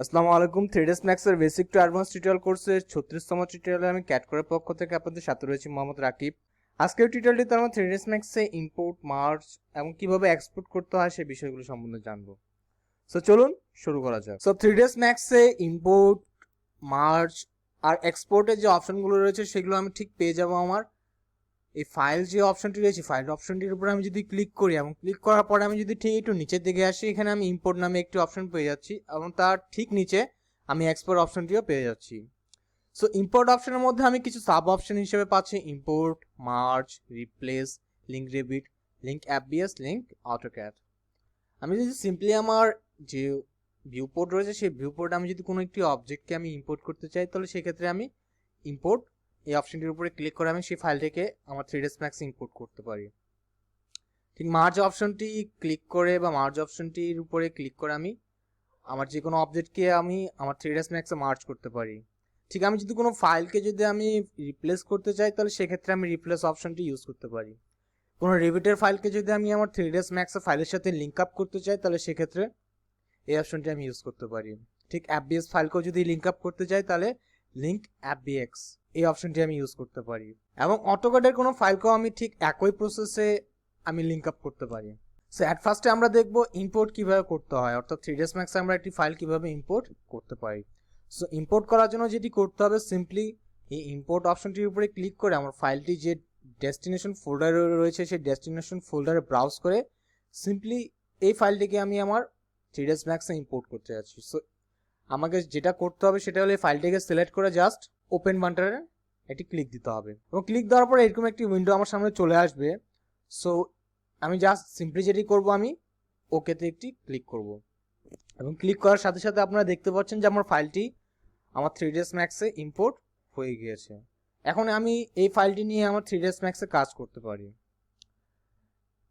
আসসালামু আলাইকুম। 3ds Max এর বেসিক টু অ্যাডভান্স টিউটোরিয়াল কোর্সের 36তম টিউটোরিয়ালে আমি ক্যাটকোরের পক্ষ থেকে আপনাদের সাথে রয়েছি মোহাম্মদ রাকিব। আজকের টিউটোরিয়ালটিতে আমরা 3ds Max এ ইম্পোর্ট, মার্জ এবং কিভাবে এক্সপোর্ট করতে হয় সেই বিষয়গুলো সম্বন্ধে জানবো। সো চলুন শুরু করা যাক। সো 3ds Max এ ইম্পোর্ট, মার্জ আর এক্সপোর্টের যে অপশনগুলো রয়েছে সেগুলো আমি ঠিক পেয়ে যাবো আমার এই ফাইল যে অপশনটি রয়েছে, ফাইল অপশনটির উপরে আমি যদি ক্লিক করি এবং ক্লিক করার পরে আমি যদি ঠিক একটু নিচের দিকে আসি, এখানে আমি ইম্পোর্ট নামে একটি অপশন পেয়ে যাচ্ছি এবং তার ঠিক নিচে আমি এক্সপোর্ট অপশনটিও পেয়ে যাচ্ছি। সো ইম্পোর্ট অপশনের মধ্যে আমি কিছু সাব অপশন হিসেবে পাচ্ছি import, merge, replace, link Revit, link অ্যাপবিএস, লিঙ্ক অটোক্যাড। আমি যদি সিম্পলি আমার যে ভিউপোর্ট রয়েছে সেই ভিউপোর্ট আমি যদি কোনো একটি অবজেক্টকে আমি ইম্পোর্ট করতে চাই, তাহলে সেক্ষেত্রে আমি ইম্পোর্ট এই অপশনটির উপরে ক্লিক করে আমি সেই ফাইলটিকে আমার 3ds Max ইম্পোর্ট করতে পারি। ঠিক মার্জ অপশনটি ক্লিক করে বা মার্জ অপশনটির উপরে ক্লিক করে আমি আমার যে কোনো অবজেক্টকে আমি আমার 3ds Max এ মার্জ করতে পারি। ঠিক আমি যদি কোনো ফাইলকে যদি আমি রিপ্লেস করতে চাই, তাহলে সেক্ষেত্রে আমি রিপ্লেস অপশনটি ইউজ করতে পারি। কোনো রেভিটের ফাইলকে যদি আমি আমার 3ds Max এর ফাইলের সাথে লিঙ্ক আপ করতে চাই, তাহলে সেক্ষেত্রে এই অপশনটি আমি ইউজ করতে পারি। ঠিক অ্যাপবিএস ফাইলকেও যদি লিঙ্ক আপ করতে চাই, তাহলে লিঙ্ক অ্যাপবিএক্স এই অপশনটি আমি ইউজ করতে পারি। এবং অটোক্যাডের কোনো ফাইলকেও আমি ঠিক একই প্রসেসে আমি লিঙ্ক আপ করতে পারি। সো অ্যাট ফার্স্টে আমরা দেখব ইম্পোর্ট কিভাবে করতে হয়, অর্থাৎ 3ds Max আমরা একটি ফাইল কিভাবে ইম্পোর্ট করতে পারি। সো ইম্পোর্ট করার জন্য যেটি করতে হবে, সিম্পলি এই ইম্পোর্ট অপশনটির উপরে ক্লিক করে আমার ফাইলটি যে ডেস্টিনেশন ফোল্ডারে রয়েছে সেই ডেস্টিনেশন ফোল্ডারে ব্রাউজ করে সিম্পলি এই ফাইলটিকে আমি আমার 3ds Max এ ইম্পোর্ট করতে যাচ্ছি। সো আমাকে যেটা করতে হবে সেটা হলো এই ফাইলটিকে সিলেক্ট করে জাস্ট ওপেন বাটনে এটি ক্লিক দিতে হবে এবং ক্লিক দেওয়ার পরে এরকম একটি উইন্ডো আমার সামনে চলে আসবে। সো আমি জাস্ট সিম্পলি যেটি করব, আমি ওকেতে একটি ক্লিক করব এবং ক্লিক করার সাথে সাথে আপনারা দেখতে পাচ্ছেন যে আমার ফাইলটি আমার 3ds Max এ ইম্পোর্ট হয়ে গিয়েছে। এখন আমি এই ফাইলটি নিয়ে আমার 3ds Max এ কাজ করতে পারি।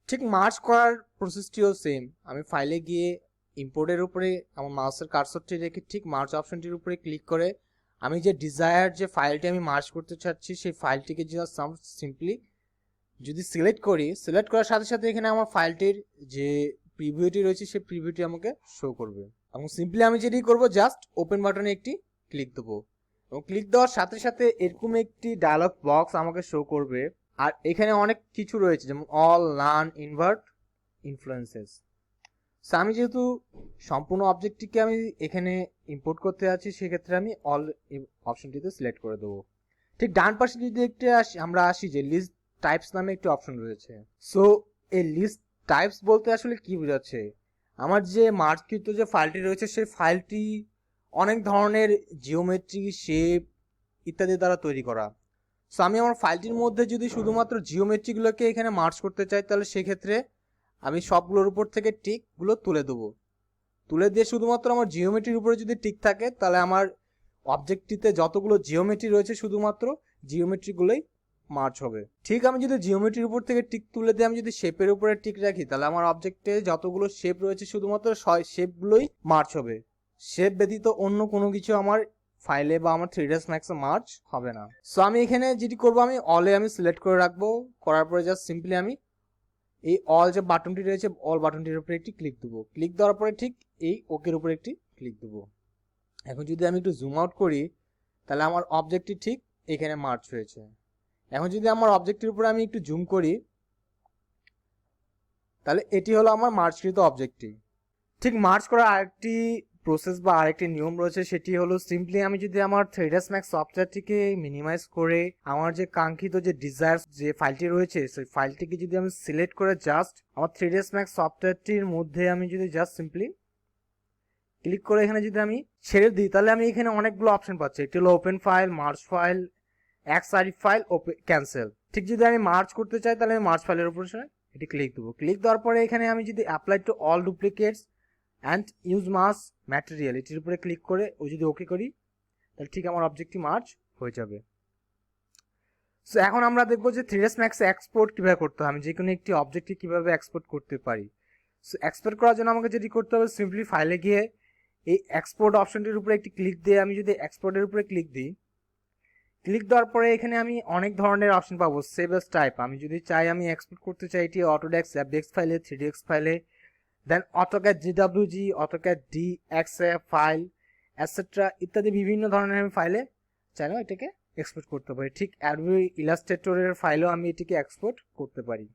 ঠিক মার্জ করার প্রসেসটিও সেম। আমি ফাইলে গিয়ে ইম্পোর্টের উপরে আমার মাউসের কার্সরটি রেখে ঠিক মার্জ অপশনটির উপরে ক্লিক করে আমি যে ডিজায়ার যে ফাইলটি আমি মার্জ করতে চাচ্ছি সেই ফাইলটিকে জাস্ট সিম্পলি যদি সিলেক্ট করি, সিলেক্ট করার সাথে সাথে এখানে আমার ফাইলটির যে প্রিভিউটি রয়েছে সেই প্রিভিউটি আমাকে শো করবে এবং সিম্পলি আমি যেটি করব জাস্ট ওপেন বাটনে একটি ক্লিক দেবো এবং ক্লিক দেওয়ার সাথে সাথে এরকম একটি ডায়লগ বক্স আমাকে শো করবে। আর এখানে অনেক কিছু রয়েছে, যেমন all, learn, invert, influences. So আমি যেহেতু সম্পূর্ণ অবজেক্টটিকে আমি এখানে ইম্পোর্ট করতে যাচ্ছি, সেক্ষেত্রে আমি অল অপশনটিতে সিলেক্ট করে দেবো। ঠিক ডান পাশে যদি একটু আমরা আসি যে লিস্ট টাইপস নামে একটি অপশন রয়েছে। সো এই লিস্ট টাইপস বলতে আসলে কি বোঝাচ্ছে, আমার যে মার্জকৃত যে ফাইলটি রয়েছে সেই ফাইলটি অনেক ধরনের জিওমেট্রি, শেপ ইত্যাদি দ্বারা তৈরি করা। সো আমি আমার ফাইলটির মধ্যে যদি শুধুমাত্র জিওমেট্রিগুলোকে এখানে মার্জ করতে চাই, তাহলে সেক্ষেত্রে আমি সবগুলোর উপর থেকে টিকগুলো তুলে দেবো। তুলে দিয়ে শুধুমাত্র আমার জিওমেট্রির উপরে যদি টিক থাকে, তাহলে আমার অবজেক্টটিতে যতগুলো জিওমেট্রি রয়েছে শুধুমাত্র জিওমেট্রিগুলোই মার্জ হবে। ঠিক আমি যদি জিওমেট্রির উপর থেকে টিক তুলে দিয়ে আমি যদি শেপের উপরে টিক রাখি, তাহলে আমার অবজেক্টে যতগুলো শেপ রয়েছে শুধুমাত্র শেপগুলোই মার্জ হবে। শেপ ব্যতীত অন্য কোনো কিছু আমার ফাইলে বা আমার 3ds Max এ মার্জ হবে না। সো আমি এখানে যেটি করবো, আমি অলে আমি সিলেক্ট করে রাখবো। করার পরে জাস্ট সিম্পলি আমি এই অল যে বাটনটি রয়েছে অল বাটনটির উপরে একটি ক্লিক দেবো। ক্লিক দেওয়ার পরে ঠিক এই ওকের উপরে একটি ক্লিক দেবো। এখন যদি আমি একটু জুম আউট করি, তাহলে আমার অবজেক্টটি ঠিক এখানে মার্জ হয়েছে। এখন যদি আমার অবজেক্টের উপরে আমি একটু জুম করি, তাহলে এটি হলো আমার মার্জকৃত অবজেক্টটি। ঠিক মার্জ করার আরেকটি প্রসেস বা আরেকটি নিয়ম রয়েছে, সেটি হলো সিম্পলি আমি যদি আমার 3ds Max সফটওয়্যারটিকে মিনিমাইজ করে আমার যে কাঙ্ক্ষিত যে ডিজায়ার যে ফাইলটি রয়েছে সেই ফাইলটিকে যদি আমি সিলেক্ট করে জাস্ট আমার 3ds Max সফটওয়্যারটির মধ্যে আমি যদি জাস্ট সিম্পলি ক্লিক করে এখানে যদি আমি ছেড়ে দিই, তাহলে আমি এখানে অনেকগুলো অপশন পাচ্ছি। একটি হলো open file, merge file, XREF file, cancel. ঠিক যদি আমি মার্জ করতে চাই, তাহলে আমি মার্জ ফাইলের উপর এটি ক্লিক দেবো। ক্লিক দেওয়ার পরে এখানে আমি যদি apply to all duplicates and use mass material এটির উপরে ক্লিক করে ও যদি ওকে করি, তাহলে ঠিক আমার অবজেক্টটি মার্জ হয়ে যাবে। সো এখন আমরা দেখবো যে 3ds Max এক্সপোর্ট কীভাবে করতে হয়, আমি যে কোনো একটি অবজেক্টকে কীভাবে এক্সপোর্ট করতে পারি। সো এক্সপোর্ট করার জন্য আমাকে যেটি করতে হবে, সিম্পলি ফাইলে গিয়ে এই এক্সপোর্ট অপশনটির উপরে একটি ক্লিক দিয়ে আমি যদি এক্সপোর্টের উপরে ক্লিক দিই, ক্লিক দেওয়ার পরে এখানে আমি অনেক ধরনের অপশন পাবো। সেভ এস টাইপ, আমি যদি চাই আমি এক্সপোর্ট করতে চাই এটি অটোডেস্ক এফবিএক্স ফাইলে, 3dx ফাইলে, then AutoCAD DWG, AutoCAD DXF file, etcetera ইত্যাদি বিভিন্ন ধরনের আমি ফাইলে চাইলেও এটাকে এক্সপোর্ট করতে পারি। ঠিক অ্যাডোবি ইলাস্ট্রেটরের ফাইলেও আমি এটিকে এক্সপোর্ট করতে পারি।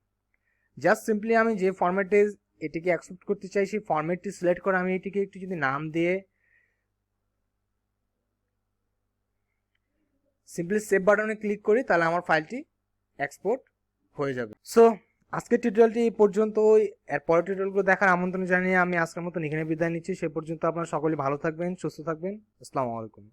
জাস্ট সিম্পলি আমি যে ফরম্যাটে এটিকে এক্সপোর্ট করতে চাই সেই ফরম্যাটটি সিলেক্ট করে আমি এটিকে একটু যদি নাম দিয়ে সিম্পলি সেভ বাটনে ক্লিক করি, তাহলে আমার ফাইলটি এক্সপোর্ট হয়ে যাবে। সো আজকের টিউটোরিয়ালটি এই পর্যন্তই। এর পরের টিউটোরিয়ালগুলো দেখার আমন্ত্রণ জানিয়ে আমি আজকের মতো এখানে বিদায় নিচ্ছি। সে পর্যন্ত আপনারা সকলে ভালো থাকবেন, সুস্থ থাকবেন। আসসালামু আলাইকুম।